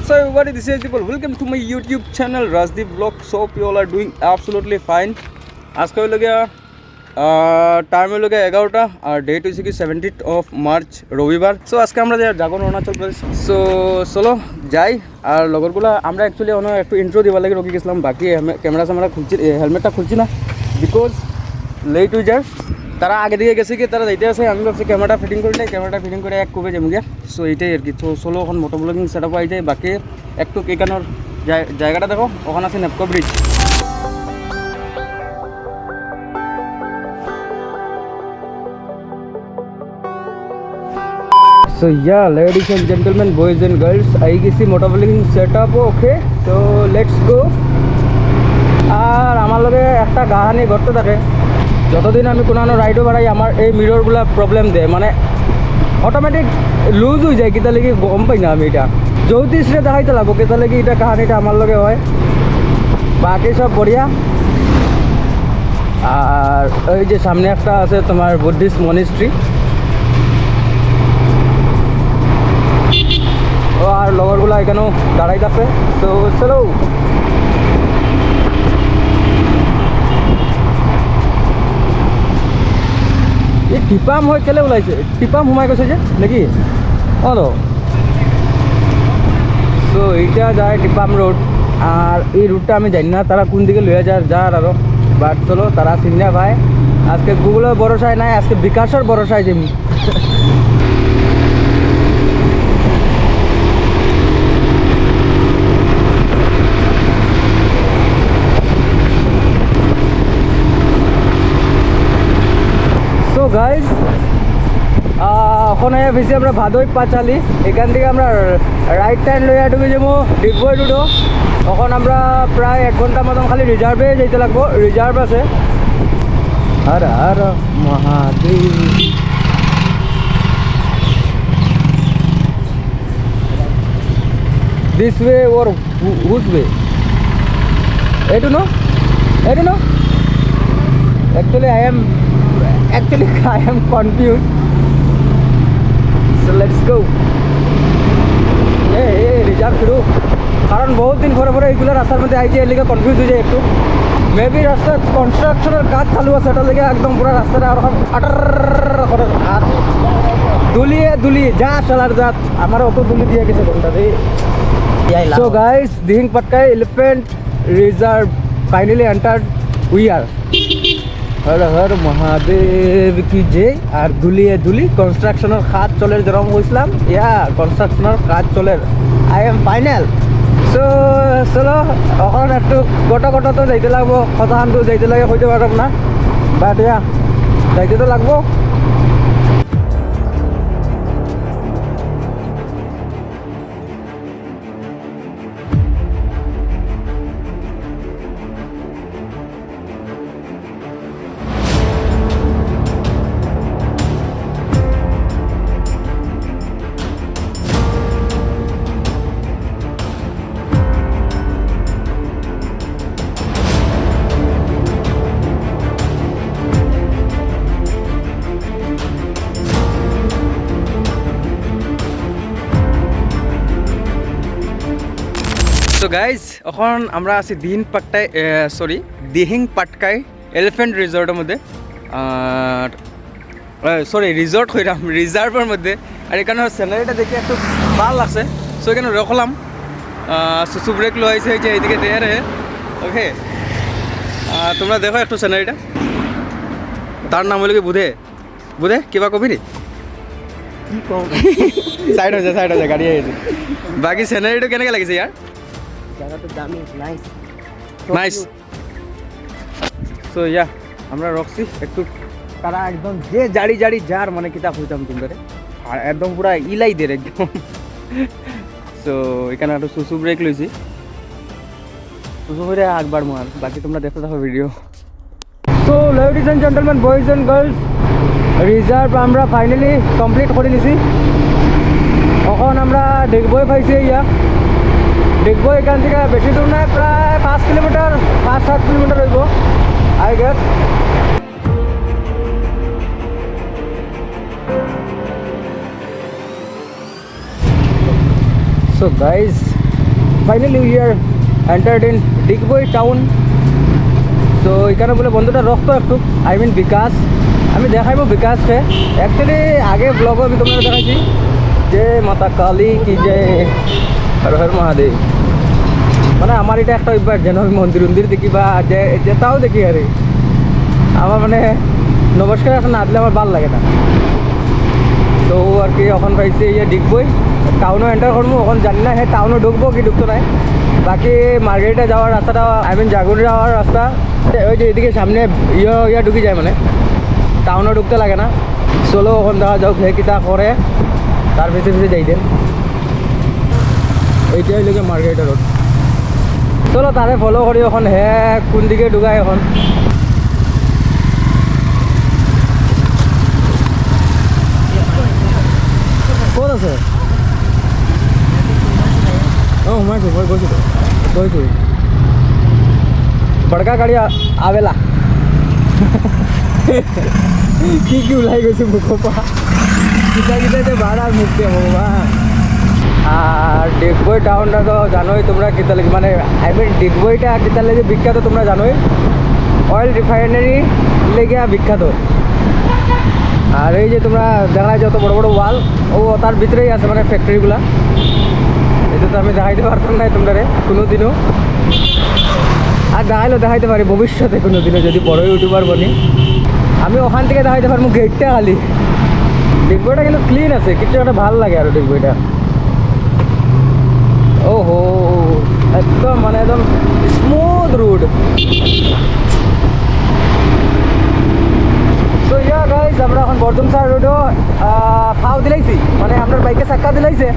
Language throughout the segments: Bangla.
What's up everybody, this is Rajdeep. Welcome to my YouTube channel Rajdeep Vlog. So hope you all are doing absolutely fine. आज का हो गया टाइम हो गया 11টা আর ডেট হয়েছে কি 17th অফ মার্চ রবিবার। সো আজকে আমরা জাগন অরুণাচল প্রদেশ। সো চলো যাই আর লগরগুলা আমরা অ্যাকচুয়ালি একটু ইন্ট্রো দিবার লাগে রকি গেছিলাম, বাকি ক্যামেরা সামরা খুলছি, হেলমেটটা খুলছি না বিকজ লেট হয়ে যায়। তারা আগে দিকে গেছে কি তারা যাইতে আছে, আমি ভাবছি ক্যামেরাটা ফিটিং করে নেই, ক্যামেরাটা ফিটিং করে এক কবে যাবো গিয়া। সো এইটাই আর কি। তো চলো এখন মোটো ব্লগিং সেট আপ আই যায়, বাকি একটু কেকানোর জায়গাটা দেখো, ওখানে আছে NEEPCO bridge. So yeah, ladies and gentlemen, boys and girls, I guess the motovlogging setup okay. So let's go. আর আমার লগে একটা কাহানি ঘটতে থাকে, যতদিন আমি কোনো রাইডও বাড়াই আমার এই মিররগুলো প্রবলেম দেয়, মানে অটোমেটিক লুজ হয়ে যায়। কিতা লাগি গম পাই না আমি, এটা জ্যোতিষরে দেখাইতে লাগবো কিতা লাগি এটা কাহানিটা আমার লগে হয়। বাকি সব বঢ়িয়া। আর ওই যে সামনে একটা আছে তোমার বুদ্ধিস্ট মনিস্ট্রি, আর লগরগুলা এখানেও দাঁড়াইতেছে। তো চলো এই টিপাম হয়ে কেলে ওলাইছে, টিপাম সোমাই গৈছে যে নাকি তো। সো এইটা যায় টিপাম রোড, আর এই রুটটা আমি জানি না তারা কোন দিকে লইয়া যার আরো, বাট চলো তারা চিন্তা ভাই। আজকে গুগলের ভরসায় নাই, আজকে বিকাশের ভরসায় যাবি। গাইজ ওখানে বেশি আমরা ভাদই পাঁচালি, এখান থেকে আমরা রাইট টাইম লইয়া ঢুকে যাবো ডিগবই রুডো। তখন আমরা প্রায় 1 ঘন্টা মতন খালি রিজার্ভে যেতে লাগবো, রিজার্ভ আছে। আর আর Mahadev this way or whose way এইটো no actually I am confused. So let's go. Reserve শুরু, কারণ বহুত দিন পরে এইগুলো রাস্তার মধ্যে আইতে এলিগে কনফিউজ হয়ে যায় একটু। মেবি রাস্তার কনস্ট্রাকশনের কাজ চালু আছে, এটা লেগে একদম পুরো রাস্তাটা আর আটার করে আর দুলিয়ে যা চালার যাত আমার অত দুলি দিয়ে গেছে কোনটাতে। So guys, Dihing Patkai elephant reserve finally entered we are. Har Har Mahadev কি যে। আর দুলি কনস্ট্রাকশনের কাজ চলে যেরকম হয়েছিলাম, কনস্ট্রাকশনের কাজ চলে আই এম ফাইনাল। সো চলো এখন একটু গোটা তো যাইতে লাগবো, কথাখানটো যাইতে লাগে হইতে পারব না, বাট যাইতে তো লাগবো। তো গাইজ এখন আমরা আছি দিহিং পাটকাই এলিফেন্ট রিজর্টের মধ্যে, আর রিজর্ট হইলাম রিজার্ভের মধ্যে। আর এখানে সিনারিটা দেখে একটু ভালো লাগছে, সো এখানে রখলাম। সুসু ব্রেক লো হয়েছে যে এইদিকে দেয়া রে। ওকে, তোমরা দেখো একটু সিনারিটা। তার নাম হলো কি বুধে কিবা কবি রে সাইড হয়ে যায় গাড়ি আইছে। বাকি সিনারিটা কেনেকে লাগিছে ইয়ার? নাইস। সো আমরা রক্সি একটু তারা একদম যে জাড়ি যার মানে কিতাব হইতাম তোমরা, আর একদম পুরা ইলাই দের একদম। সো এখানে একটু সুসু ব্রেক লইছি, সুসু করে একবার মার, বাকি তোমরা দেখতে থাকো video. So ladies and gentleman, boys and girls, reserve আমরা ফাইনালি কমপ্লিট করে নিছি। এখন আমরা ডিগবই পাইছি। ডিগবই এখান থেকে বেশি দূর নাই, প্রায় 5 কিলোমিটার 5-7 কিলোমিটার হইব I guess. So guys finally we are entered in Digboi town. তো এখানে বলে বন্ধুটা রক্ত একটু, আই মিন বিকাশ, আমি দেখাইব বিকাশকে। অ্যাকচুয়ালি আগে ব্লগও আমি তোমাকে দেখাইছি যে মাতা কালী কি যে হর হর মহাদেব, মানে আমার এটা একটা অভ্যাস যেন আমি মন্দির মন্দির দেখি বা যেটাও দেখি আর আমার মানে নমস্কার এখন না দিলে আমার ভালো লাগে না। তো আর কি এখন পাইছি ইয়ে ডিগবই টাউনও এন্টার করবো, এখন জানি না হ্যাঁ টাউনও ঢুকবো কি ঢুকতো নাই। বাকি মার্কেটে যাওয়ার রাস্তাটা আই মিন জাগুন যাওয়ার রাস্তা ওই যে এদিকে সামনে ইয়া ঢুকি যায়, মানে টাউনও ঢুকতে লাগে না। চলো ওখান দেখা যাও হে কিতা করে, তার পিছিয়ে পিছিয়ে যাই দেন। এইটাই লোকে মার্কেটের রোড। চলো তারে ফলো করি এখন হে কোন দিকে ঢুকায় এখন। ক'ত আছে? অঁ সোমাইছোঁ, মই গৈছোঁ বড়কা গাড়ী আবেলা কি ওলাই গৈছোঁ মুখৰ পৰা, কিটা ভাড়ার মুখ দিয়ে ভগবান। আর ডিগবই টাউনটা তো জানোই তোমরা কিতা লাগে, মানে আই মিন ডিগবইটা কিতা লাগে বিখ্যাত তোমরা জানোই, অয়েল রিফাইনারি লেগে বিখ্যাত। আর এই যে তোমরা দেখা যত বড় বড় ওয়াল ও তার ভিতরেই আছে মানে ফ্যাক্টরিগুলা। এটা তো আমি দেখাইতে পারতাম না তোমরা কোনো দিনও, আর দেখাইতে পারি ভবিষ্যতে কোনো দিনও যদি বড় ইউটিউবার বনি। আমি ওখান থেকে দেখাইতে পারবো গেটটা খালি। ডিগবইটা কিন্তু ক্লিন আছে, কিছু একটা ভালো লাগে আর ডিগবইটা। ওহো একদম মানে একদম স্মুথ রোড। তো ইয়া গাইজ আমরা এখন বর্ধমান রোডও ফাও দিলাইছি, মানে আপনার বাইকে চাক্কা দিলাইছে।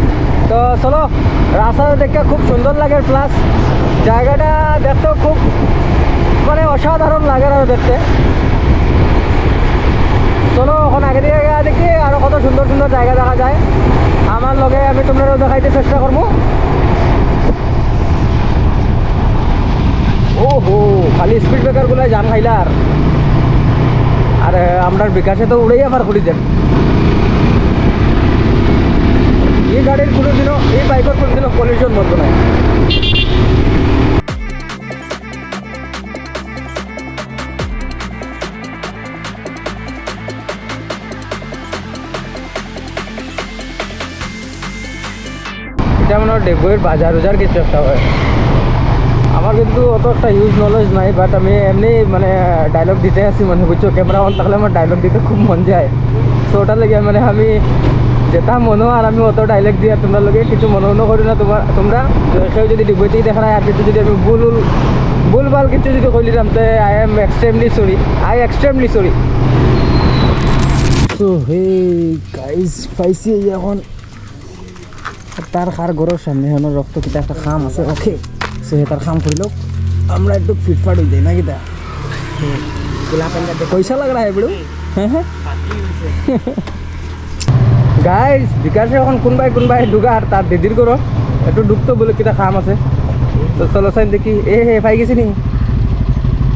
তো চলো রাস্তাটা দেখতে খুব সুন্দর লাগে, প্লাস জায়গাটা দেখতেও খুব মানে অসাধারণ লাগে আর দেখতে। চলো এখন আগে দিকে দেখি আরও কত সুন্দর সুন্দর জায়গা দেখা যায়। আমার লগে আমি তোমরাও দেখাইতে চেষ্টা করবো। ওহো খালি স্পিড ব্রেকারগুলো জাম খাইলার, আর আমরা বিকাশে তো উড়েই আবার ঘুরি দেন। এই গাড়ির কোনোদিনও এই বাইকের কোনোদিনও পলিউশন বলতো না। এটা মনে হয় ডিগবইয়ের বাজার কিছু একটা হয়। আমার কিন্তু অত একটা ইউজ নলেজ নাই, বাট আমি এমনি মানে ডায়লগ দিতে আসি, মানে বুঝছো ক্যামেরা অন থাকলে আমার ডায়লগ দিতে খুব মন যায়। তো ওটার লেগে মানে আমি যেটা মনে আর আমি অত ডায়লগ দিয়ে তোমরা লোকে কিছু মনে করি না। তোমরা কেউ যদি ডিগবইতেই দেখা নাই আর কিছু যদি আমি ভুলভাল কিছু যদি কইলাম তে আই এম এক্সট্রিমলি সরি। তো হে গাইজ পাইছি এখন তার খার ঘরের সামনে এখন রক্ত কিতা একটা খাম আছে, ওকে সে তার খাম করিল আমরা একটু ফিটফাট হয়ে যাই না কিতা পয়সা লাগ রা বড়। হ্যাঁ গাইজ বিকাশে এখন কোনবাই ঢুকা আর তার দিদির করো একটু ঢুকতো বলে কিতা খাম আছে। তো চলো চাই দেখি হে পাই গেছি নি,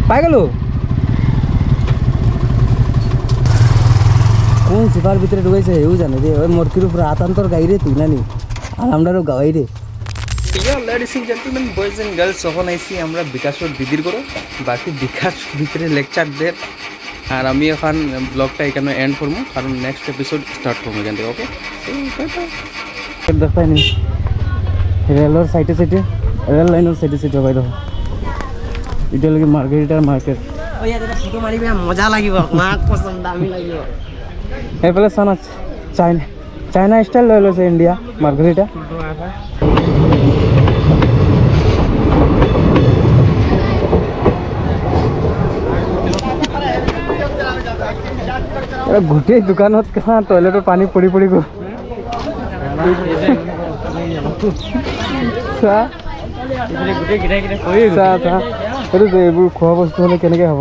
পাই গেল কোন সিপার ভিতরে ঢুকাইছে হেউ জানে রে, ওই মরকির উপরে আতান্তর গাই রে তুই নানি আর আমরারও গাওয়াই রে। Ladies and gentleman boys and girls যখন আইসি আমরা বিকাশের দিদির করো, বাকি বিকাশ ভিতরে লেকচার দেয়। আর আমি এখন ব্লগটা এখানে এন্ড করবো, কারণ নেক্সট এপিসোড স্টার্ট করবো এখান থেকে। ওকে দেখাই নি রেলের সাইডে রেল লাইনের সাইডে ভাই দেখো এটা লাগে মার্কেটার মার্কেট। ফটো মারিবে মজা লাগিব, মাক পছন্দ দামি লাগিব। এইফালে চানা চাইনা স্টাইল লৈ লৈছে ইণ্ডিয়া মাৰ্কেটা। গোটেই দোকানত টয়লেটৰ পানী পৰি গ'ল। এইবোৰ খোৱা বস্তু হ'লে কেনেকৈ হ'ব?